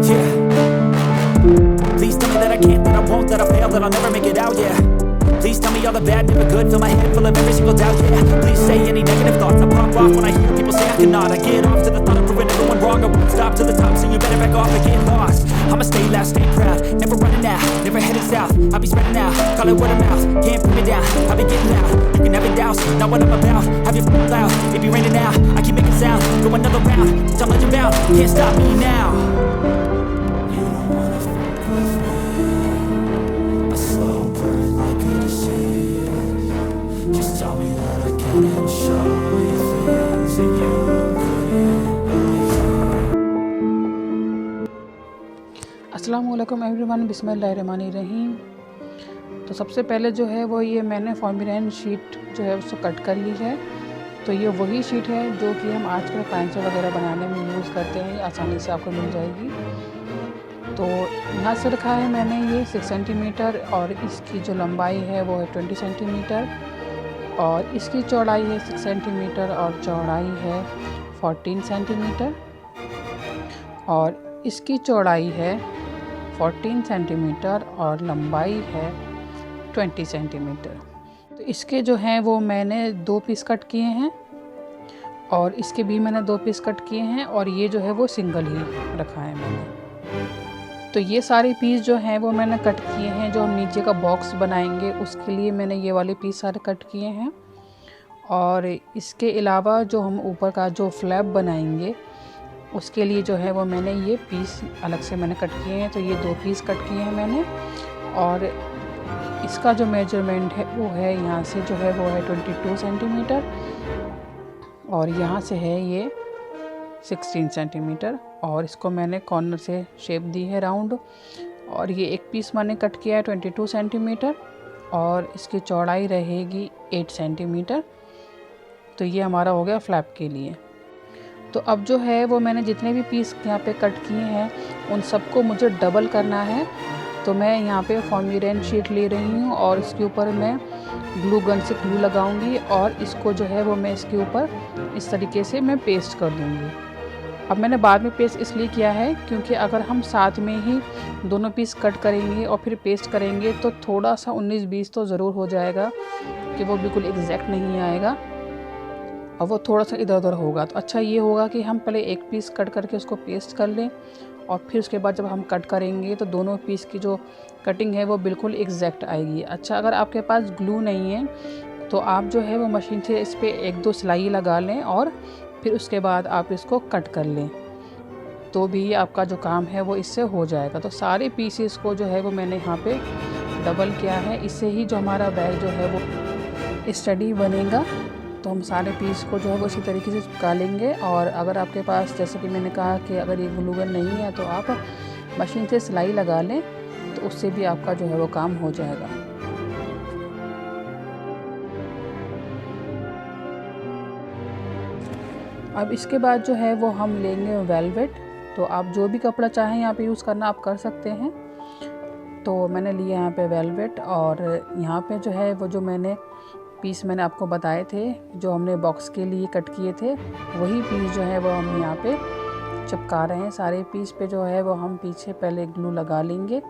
Yeah. Please tell me that I can't, that I won't, that I fail, that I'll never make it out, yeah. Please tell me all the bad, never good, fill my head full of every single doubt, yeah. Please say any negative thoughts, I pop off when I hear people say I cannot. I get off to the thought of proving everyone wrong, I won't stop to the top, so you better back off and get lost. I'ma stay loud, stay proud, never running out, never heading south. I'll be spreading out, call it word of mouth, can't put me down, I'll be getting loud. You can have it douse, not what I'm about, have your loud, it be raining out, I keep making sound, go another round, I'm legend bound, can't stop me now. You don't wanna fuck with me, a slow burn like a disease. Just tell me that I can and show me things that you couldn't believe. अस्सलामुअलैकुम everyone, बिस्मिल्लाहिर्रहमानिर्रहीम। तो सबसे पहले जो है वो ये मैंने फॉर्मिरैन शीट जो है उसको कट कर ली है। तो ये वही शीट है जो कि हम आजकल पैंचर वगैरह बनाने में यूज़ करते हैं, आसानी से आपको मिल जाएगी। तो यहाँ से रखा है मैंने ये 6 सेंटीमीटर और इसकी जो लंबाई है वो है 20 सेंटीमीटर और इसकी चौड़ाई है 6 सेंटीमीटर और चौड़ाई है 14 सेंटीमीटर और इसकी चौड़ाई है 14 सेंटीमीटर और लंबाई है 20 सेंटीमीटर। तो इसके जो हैं वो मैंने 2 पीस कट किए हैं और इसके भी मैंने 2 पीस कट किए हैं और ये जो है वो सिंगल ही रखा है मैंने। तो ये सारे पीस जो हैं वो मैंने कट किए हैं। जो हम नीचे का बॉक्स बनाएंगे उसके लिए मैंने ये वाले पीस सारे कट किए हैं और इसके अलावा जो हम ऊपर का जो फ्लैप बनाएंगे उसके लिए जो है वो मैंने ये पीस अलग से मैंने कट किए हैं। तो ये 2 पीस कट किए हैं मैंने और इसका जो मेजरमेंट है वो है यहाँ से जो है वो है 22 सेंटीमीटर और यहाँ से है ये 16 सेंटीमीटर और इसको मैंने कॉर्नर से शेप दी है राउंड। और ये एक पीस मैंने कट किया है 22 सेंटीमीटर और इसकी चौड़ाई रहेगी 8 सेंटीमीटर। तो ये हमारा हो गया फ्लैप के लिए। तो अब जो है वो मैंने जितने भी पीस यहाँ पे कट किए हैं उन सबको मुझे डबल करना है। तो मैं यहाँ पे फॉर्मिरैन शीट ले रही हूँ और इसके ऊपर मैं ग्लू गन से ग्लू लगाऊंगी और इसको जो है वो मैं इसके ऊपर इस तरीके से मैं पेस्ट कर दूँगी। अब मैंने बाद में पेस्ट इसलिए किया है क्योंकि अगर हम साथ में ही दोनों पीस कट करेंगे और फिर पेस्ट करेंगे तो थोड़ा सा 19-20 तो ज़रूर हो जाएगा कि वो बिल्कुल एग्जैक्ट नहीं आएगा और वो थोड़ा सा इधर उधर होगा। तो अच्छा ये होगा कि हम पहले एक पीस कट करके उसको पेस्ट कर लें और फिर उसके बाद जब हम कट करेंगे तो दोनों पीस की जो कटिंग है वो बिल्कुल एग्जैक्ट आएगी। अच्छा अगर आपके पास ग्लू नहीं है तो आप जो है वो मशीन से इस पर 1-2 सिलाई लगा लें और फिर उसके बाद आप इसको कट कर लें तो भी आपका जो काम है वो इससे हो जाएगा। तो सारे पीसेस को जो है वो मैंने यहाँ पे डबल किया है। इससे ही जो हमारा बैग जो है वो स्टडी बनेगा। तो हम सारे पीस को जो है वो इसी तरीके से चिपका लेंगे और अगर आपके पास जैसे कि मैंने कहा कि अगर ये ग्लू गन नहीं है तो आप मशीन से सिलाई लगा लें तो उससे भी आपका जो है वो काम हो जाएगा। अब इसके बाद जो है वो हम लेंगे वेलवेट। तो आप जो भी कपड़ा चाहें यहाँ पे यूज़ करना आप कर सकते हैं। तो मैंने लिया यहाँ पे वेलवेट और यहाँ पे जो है वो जो मैंने पीस मैंने आपको बताए थे जो हमने बॉक्स के लिए कट किए थे वही पीस जो है वो हम यहाँ पे चिपका रहे हैं। सारे पीस पे जो है वो हम पीछे पहले ग्लू लगा लेंगे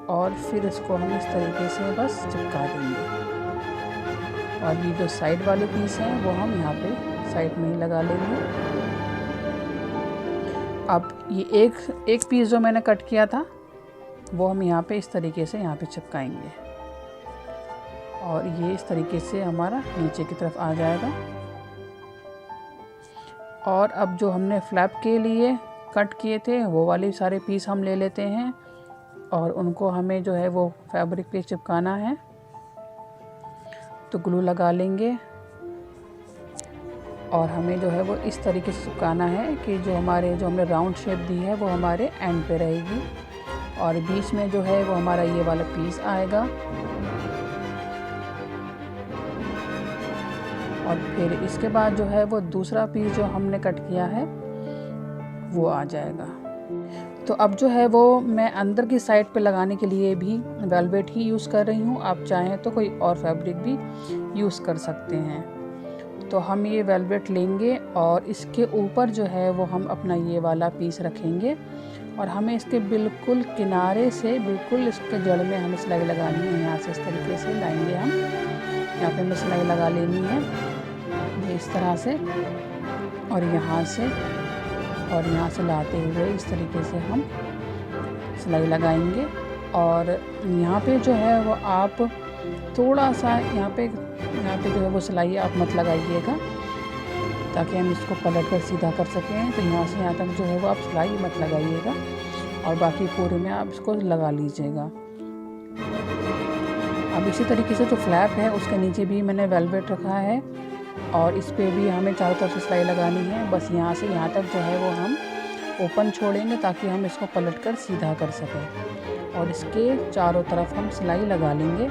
और फिर इसको हम इस तरीके से बस चिपका देंगे। और ये जो साइड वाले पीस हैं वो हम यहाँ पे साइड में ही लगा लेंगे। अब ये एक पीस जो मैंने कट किया था वो हम यहाँ पे इस तरीके से यहाँ पे चिपकाएंगे और ये इस तरीके से हमारा नीचे की तरफ आ जाएगा। और अब जो हमने फ्लैप के लिए कट किए थे वो वाले सारे पीस हम ले लेते हैं और उनको हमें जो है वो फैब्रिक पे चिपकाना है। तो ग्लू लगा लेंगे और हमें जो है वो इस तरीके से चिपकाना है कि जो हमने राउंड शेप दी है वो हमारे एंड पे रहेगी और बीच में जो है वो हमारा ये वाला पीस आएगा और फिर इसके बाद जो है वो दूसरा पीस जो हमने कट किया है वो आ जाएगा। तो अब जो है वो मैं अंदर की साइड पे लगाने के लिए भी वेलवेट ही यूज़ कर रही हूँ। आप चाहें तो कोई और फैब्रिक भी यूज़ कर सकते हैं। तो हम ये वेलवेट लेंगे और इसके ऊपर जो है वो हम अपना ये वाला पीस रखेंगे और हमें इसके बिल्कुल किनारे से बिल्कुल इसके जड़ में हमें सिलाई लगानी है। यहाँ से इस तरीके से लाएंगे हम, यहाँ पे हमें सिलाई लगा लेनी है ये इस तरह से, और यहाँ से लाते हुए इस तरीके से हम सिलाई लगाएंगे। और यहाँ पे जो है वो आप थोड़ा सा यहाँ पे जो है वो सिलाई आप मत लगाइएगा, ताकि हम इसको पलट कर सीधा कर सकें। तो यहाँ से यहाँ तक जो है वो आप सिलाई मत लगाइएगा और बाकी पूरे में आप इसको लगा लीजिएगा। अब इसी तरीके से जो फ्लैप है उसके नीचे भी मैंने वेलवेट रखा है और इस पे भी हमें चारों तरफ से सिलाई लगानी है। बस यहाँ से यहाँ तक जो है वो हम ओपन छोड़ेंगे ताकि हम इसको पलट कर सीधा कर सकें, और इसके चारों तरफ हम सिलाई लगा लेंगे।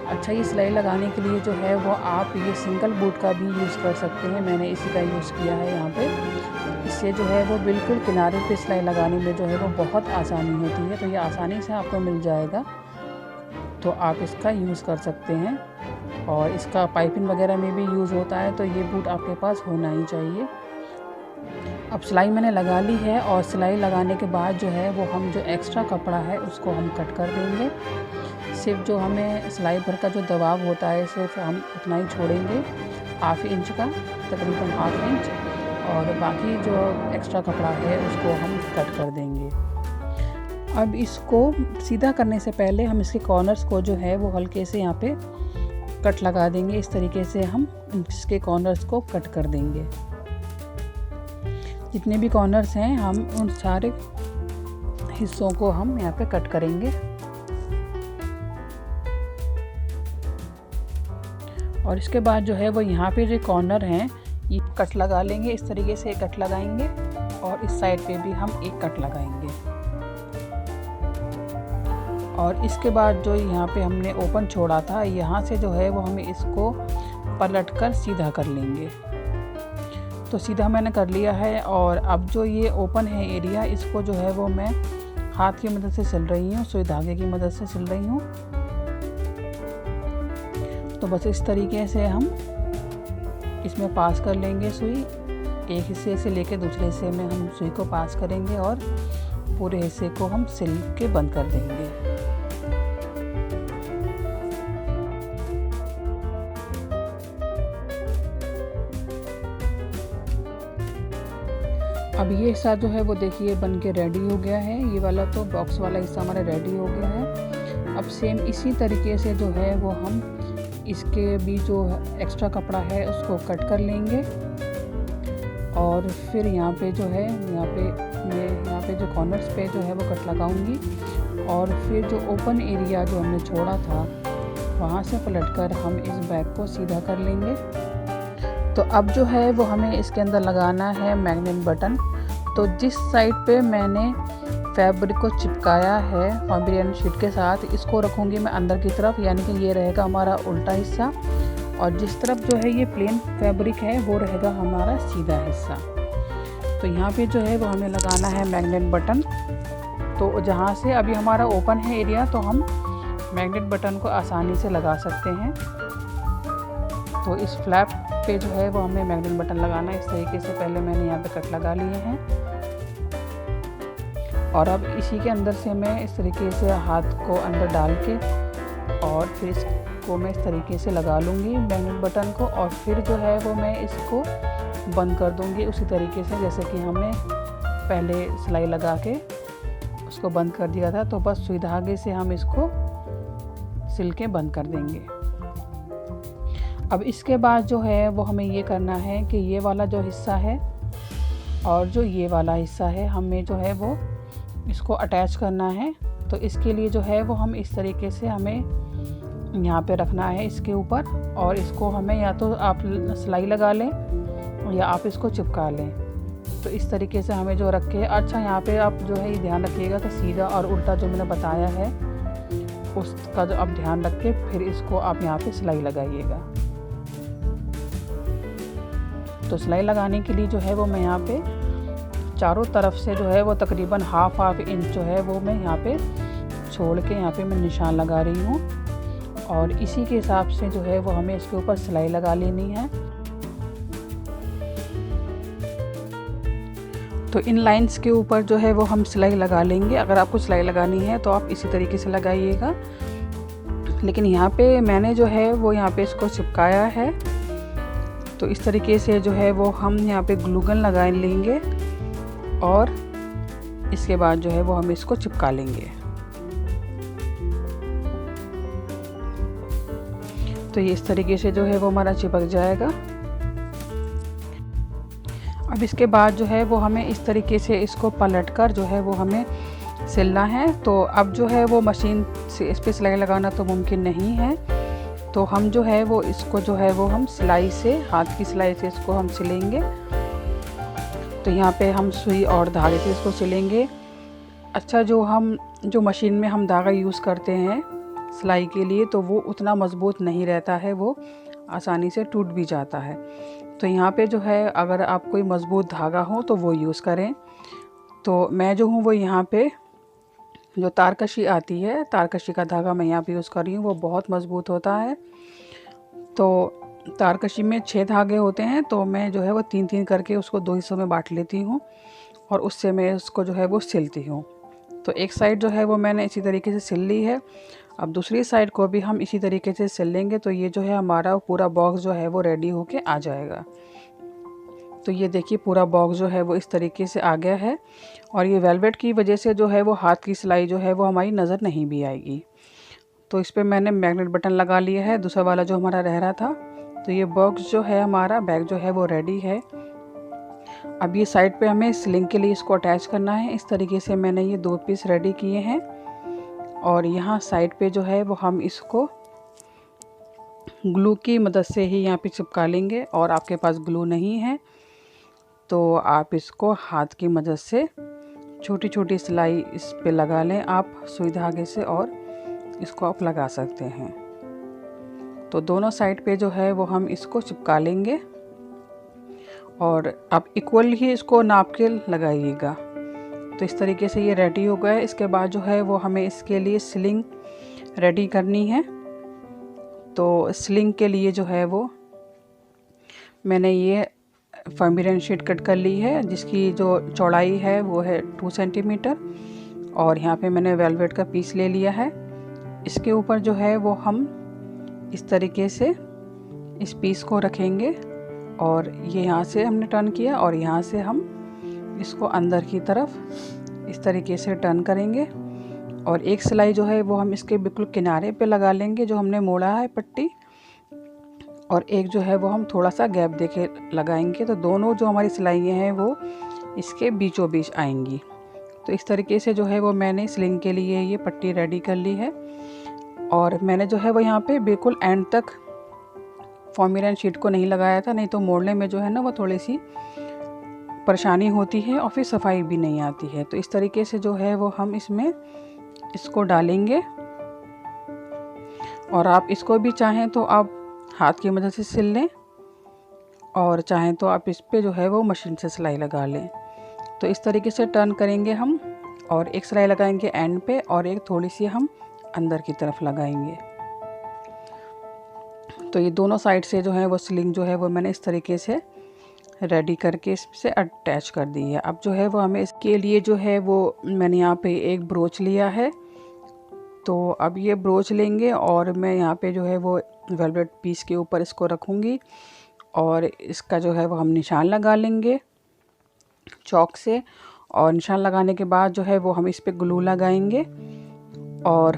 अच्छा, ये सिलाई लगाने के लिए जो है वो आप ये सिंगल बूट का भी यूज़ कर सकते हैं, मैंने इसी का यूज़ किया है यहाँ पे। इससे जो है वो बिल्कुल किनारे पे सिलाई लगाने में जो है वो बहुत आसानी होती है, तो ये आसानी से आपको मिल जाएगा, तो आप इसका यूज़ कर सकते हैं। और इसका पाइपिंग वगैरह में भी यूज़ होता है, तो ये बूट आपके पास होना ही चाहिए। अब सिलाई मैंने लगा ली है और सिलाई लगाने के बाद जो है वो हम जो एक्स्ट्रा कपड़ा है उसको हम कट कर देंगे। सिर्फ जो हमें सिलाई भर का जो दबाव होता है सिर्फ हम उतना ही छोड़ेंगे, 1/2 इंच का, तकरीबन 1/2 इंच, और बाकी जो एक्स्ट्रा कपड़ा है उसको हम कट कर देंगे। अब इसको सीधा करने से पहले हम इसके कॉर्नर्स को जो है वो हल्के से यहाँ पे कट लगा देंगे। इस तरीके से हम इसके कॉर्नर्स को कट कर देंगे। जितने भी कॉर्नर्स हैं हम उन सारे हिस्सों को हम यहाँ पे कट करेंगे। और इसके बाद जो है वो यहाँ पे जो कॉर्नर हैं ये कट लगा लेंगे। इस तरीके से एक कट लगाएंगे और इस साइड पे भी हम एक कट लगाएंगे। और इसके बाद जो यहाँ पे हमने ओपन छोड़ा था, यहाँ से जो है वो हमें इसको पलट कर सीधा कर लेंगे। तो सीधा मैंने कर लिया है। और अब जो ये ओपन है एरिया, इसको जो है वो मैं हाथ की मदद से सिल रही हूँ, सुई धागे की मदद से सिल रही हूँ। तो बस इस तरीके से हम इसमें पास कर लेंगे सुई, एक हिस्से से लेके दूसरे हिस्से में हम सुई को पास करेंगे और पूरे हिस्से को हम सिल के बंद कर देंगे। अब ये हिस्सा जो है वो देखिए बन के रेडी हो गया है। ये वाला तो बॉक्स वाला हिस्सा हमारा रेडी हो गया है। अब सेम इसी तरीके से जो है वो हम इसके भी जो एक्स्ट्रा कपड़ा है उसको कट कर लेंगे। और फिर यहाँ पे जो है यहाँ पे जो कॉर्नर्स पे जो है वो कट लगाऊंगी। और फिर जो ओपन एरिया जो हमने छोड़ा था वहाँ से पलटकर हम इस बैग को सीधा कर लेंगे। तो अब जो है वो हमें इसके अंदर लगाना है मैग्नेट बटन। तो जिस साइड पे मैंने फैब्रिक को चिपकाया है फॉर्म्बियन शीट के साथ, इसको रखूँगी मैं अंदर की तरफ, यानी कि ये रहेगा हमारा उल्टा हिस्सा। और जिस तरफ जो है ये प्लेन फैब्रिक है वो रहेगा हमारा सीधा हिस्सा। तो यहाँ पे जो है वो हमें लगाना है मैग्नेट बटन। तो जहाँ से अभी हमारा ओपन है एरिया, तो हम मैग्नेट बटन को आसानी से लगा सकते हैं। तो इस फ्लैप पे जो है वो हमें मैग्नेट बटन लगाना है। इस तरीके से पहले मैंने यहाँ पे कट लगा लिए हैं और अब इसी के अंदर से मैं इस तरीके से हाथ को अंदर डाल के और फिर इसको मैं इस तरीके से लगा लूँगी मैग्नेट बटन को। और फिर जो है वो मैं इसको बंद कर दूँगी उसी तरीके से जैसे कि हमने पहले सिलाई लगा के उसको बंद कर दिया था। तो बस सुई धागे से हम इसको सिल के बंद कर देंगे। अब इसके बाद जो है वो हमें ये करना है कि ये वाला जो हिस्सा है और जो ये वाला हिस्सा है हमें जो है वो इसको अटैच करना है। तो इसके लिए जो है वो हम इस तरीके से हमें यहाँ पे रखना है इसके ऊपर, और इसको हमें या तो आप सिलाई लगा लें या आप इसको चिपका लें। तो इस तरीके से हमें जो रख के, अच्छा यहाँ पे आप जो है ये ध्यान रखिएगा कि सीधा और उल्टा जो मैंने बताया है उसका जो आप ध्यान रख के फिर इसको आप यहाँ पे सिलाई लगाइएगा। तो सिलाई लगाने के लिए जो है वो मैं यहाँ पे चारों तरफ से जो है वो तकरीबन हाफ इंच जो है वो मैं यहाँ पे छोड़ के यहाँ पे मैं निशान लगा रही हूँ। और इसी के हिसाब से जो है वो हमें इसके ऊपर सिलाई लगा लेनी है। तो इन लाइंस के ऊपर जो है वो हम सिलाई लगा लेंगे। अगर आपको सिलाई लगानी है तो आप इसी तरीके से लगाइएगा, लेकिन यहाँ पे मैंने जो है वो यहाँ पे इसको चिपकाया है। तो इस तरीके से जो है वो हम यहाँ पे ग्लू गन लगा लेंगे और इसके बाद जो है वो हम इसको चिपका लेंगे। तो ये इस तरीके से जो है वो हमारा चिपक जाएगा। अब इसके बाद जो है वो हमें इस तरीके से इसको पलटकर जो है वो हमें सिलना है। तो अब जो है वो मशीन से इस पर सिलाई लगाना तो मुमकिन नहीं है, तो हम जो है वो इसको जो है वो हम सिलाई से, हाथ की सिलाई से इसको हम सिलेंगे। तो यहाँ पे हम सुई और धागे से इसको सिलेंगे। अच्छा, जो मशीन में हम धागा यूज़ करते हैं सिलाई के लिए तो वो उतना मज़बूत नहीं रहता है, वो आसानी से टूट भी जाता है। तो यहाँ पे जो है अगर आप कोई मज़बूत धागा हो तो वो यूज़ करें। तो मैं जो हूँ वो यहाँ पे जो तारकशी आती है, तारकशी का धागा मैं यहाँ पे यूज़ कर रही हूँ, वो बहुत मज़बूत होता है। तो तारकशी में 6 धागे होते हैं, तो मैं जो है वो 3-3 करके उसको 2 हिस्सों में बांट लेती हूँ और उससे मैं उसको जो है वो सिलती हूँ। तो एक साइड जो है वो मैंने इसी तरीके से सिल ली है। अब दूसरी साइड को भी हम इसी तरीके से सिल लेंगे। तो ये जो है हमारा पूरा बॉक्स जो है वो रेडी होके आ जाएगा। तो ये देखिए पूरा बॉक्स जो है वो इस तरीके से आ गया है और ये वेलवेट की वजह से जो है वो हाथ की सिलाई जो है वो हमारी नज़र नहीं भी आएगी। तो इस पर मैंने मैग्नेट बटन लगा लिया है, दूसरा वाला जो हमारा रह रहा था। तो ये बॉक्स जो है हमारा बैग जो है वो रेडी है। अब ये साइड पे हमें स्लिंग के लिए इसको अटैच करना है। इस तरीके से मैंने ये 2 पीस रेडी किए हैं और यहाँ साइड पे जो है वो हम इसको ग्लू की मदद से ही यहाँ पे चिपका लेंगे। और आपके पास ग्लू नहीं है तो आप इसको हाथ की मदद से छोटी छोटी सिलाई इस पे लगा लें आप सुई धागे से, और इसको आप लगा सकते हैं। तो दोनों साइड पे जो है वो हम इसको चिपका लेंगे और आप इक्वल ही इसको नाप के लगाइएगा। तो इस तरीके से ये रेडी हो गया है। इसके बाद जो है वो हमें इसके लिए स्लिंग रेडी करनी है। तो स्लिंग के लिए जो है वो मैंने ये फॉर्मिरन शीट कट कर ली है, जिसकी जो चौड़ाई है वो है 2 सेंटीमीटर और यहाँ पे मैंने वेलवेट का पीस ले लिया है। इसके ऊपर जो है वो हम इस तरीके से इस पीस को रखेंगे और ये यहाँ से हमने टर्न किया और यहाँ से हम इसको अंदर की तरफ इस तरीके से टर्न करेंगे और एक सिलाई जो है वो हम इसके बिल्कुल किनारे पे लगा लेंगे जो हमने मोड़ा है पट्टी, और एक जो है वो हम थोड़ा सा गैप देके लगाएंगे। तो दोनों जो हमारी सिलाइयाँ हैं वो इसके बीचों बीच आएंगी। तो इस तरीके से जो है वो मैंने स्लिंग के लिए ये पट्टी रेडी कर ली है और मैंने जो है वो यहाँ पे बिल्कुल एंड तक फॉर्मिरन शीट को नहीं लगाया था, नहीं तो मोड़ने में जो है ना वो थोड़ी सी परेशानी होती है और फिर सफाई भी नहीं आती है। तो इस तरीके से जो है वो हम इसमें इसको डालेंगे और आप इसको भी चाहें तो आप हाथ की मदद से सिल लें और चाहें तो आप इस पे जो है वो मशीन से सिलाई लगा लें। तो इस तरीके से टर्न करेंगे हम और एक सिलाई लगाएंगे एंड पे और एक थोड़ी सी हम अंदर की तरफ लगाएंगे। तो ये दोनों साइड से जो है वो स्लिंग जो है वो मैंने इस तरीके से रेडी करके इससे अटैच कर दी है। अब जो है वो हमें इसके लिए जो है वो मैंने यहाँ पे एक ब्रोच लिया है। तो अब ये ब्रोच लेंगे और मैं यहाँ पे जो है वो वेलवेट पीस के ऊपर इसको रखूँगी और इसका जो है वो हम निशान लगा लेंगे चॉक से, और निशान लगाने के बाद जो है वो हम इस पे ग्लू लगाएंगे और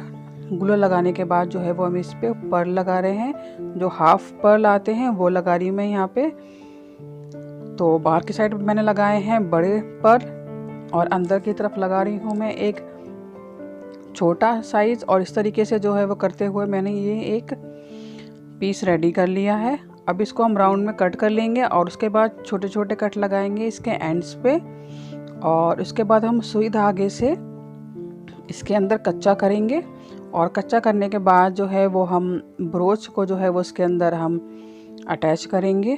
ग्लू लगाने के बाद जो है वो हम इस पे पर्ल लगा रहे हैं। जो हाफ पर्ल आते हैं वो लगा रही हूँ मैं यहाँ पे। तो बाहर की साइड मैंने लगाए हैं बड़े पर्ल और अंदर की तरफ लगा रही हूँ मैं एक छोटा साइज़, और इस तरीके से जो है वो करते हुए मैंने ये एक पीस रेडी कर लिया है। अब इसको हम राउंड में कट कर लेंगे और उसके बाद छोटे छोटे कट लगाएंगे इसके एंड्स पे, और उसके बाद हम सुई धागे से इसके अंदर कच्चा करेंगे और कच्चा करने के बाद जो है वो हम ब्रोच को जो है वो इसके अंदर हम अटैच करेंगे।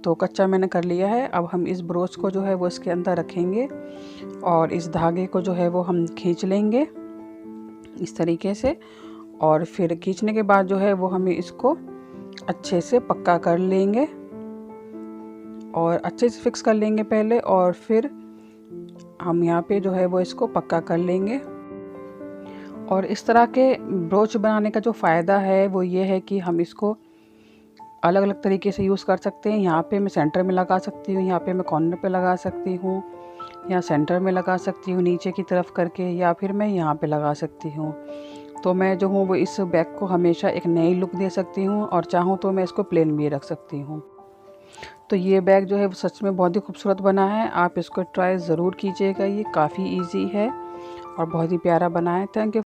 तो कच्चा मैंने कर लिया है। अब हम इस ब्रोच को जो है वो इसके अंदर रखेंगे और इस धागे को जो है वो हम खींच लेंगे इस तरीके से, और फिर खींचने के बाद जो है वो हमें इसको अच्छे से पक्का कर लेंगे और अच्छे से फिक्स कर लेंगे पहले, और फिर हम यहाँ पे जो है वो इसको पक्का कर लेंगे। और इस तरह के ब्रोच बनाने का जो फ़ायदा है वो ये है कि हम इसको अलग अलग तरीके से यूज़ कर सकते हैं। यहाँ पे मैं सेंटर में लगा सकती हूँ, यहाँ पे मैं कॉर्नर पे लगा सकती हूँ, यहाँ सेंटर में लगा सकती हूँ नीचे की तरफ करके, या फिर मैं यहाँ पे लगा सकती हूँ। तो मैं जो हूँ वो इस बैग को हमेशा एक नई लुक दे सकती हूँ, और चाहूँ तो मैं इसको प्लेन भी रख सकती हूँ। तो ये बैग जो है वो सच में बहुत ही खूबसूरत बना है। आप इसको ट्राई ज़रूर कीजिएगा, ये काफ़ी ईजी है और बहुत ही प्यारा बना है। Thank you.